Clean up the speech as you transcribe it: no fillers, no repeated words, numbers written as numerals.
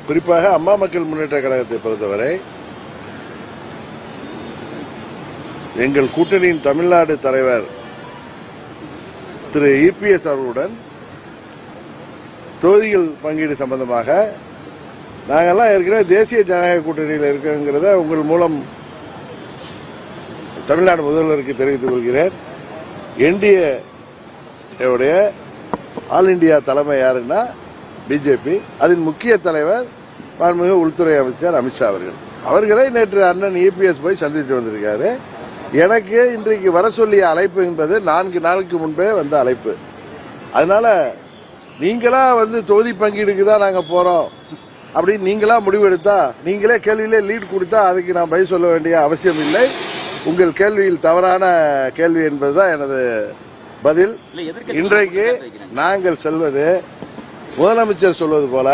குறிப்பாக அம்மா மக்கள் முன்னேற்ற கழகத்தை பொறுத்தவரை எங்கள் கூட்டணியின் தமிழ்நாடு தலைவர் திரு இபிஎஸ் அவர்களுடன் தொகுதிகள் பங்கீடு சம்பந்தமாக நாங்கெல்லாம் ஏற்கனவே தேசிய ஜனநாயக கூட்டணியில் இருக்கிறத உங்கள் மூலம் தமிழ்நாடு முதல்வருக்கு தெரிவித்துக் கொள்கிறேன். என்டிஏ ஆல் இண்டியா தலைமை யாருன்னா பிஜேபி. அதன் முக்கிய தலைவர் மாண்புமிகு உள்துறை அமைச்சர் அமித்ஷா அவர்களை நேற்று அண்ணன் இபிஎஸ் போய் சந்தித்து வந்திருக்காரு. எனக்கு இன்றைக்கு வர சொல்லிய அழைப்பு என்பது 4 நாளுக்கு முன்பே வந்த அழைப்பு. அதனால நீங்களா தொகுதி பங்கீடுக்கு தான் நாங்க போறோம் அப்படின்னு நீங்களா முடிவெடுத்தா, நீங்களே கேள்வியிலே லீட் கொடுத்தா அதுக்கு நான் பதில் சொல்ல வேண்டிய அவசியம் இல்லை. உங்கள் கேள்வியில் தவறான கேள்வி என்பதுதான் எனது பதில். இன்றைக்கு நாங்கள் செல்வது முதலமைச்சர் சொல்வது போல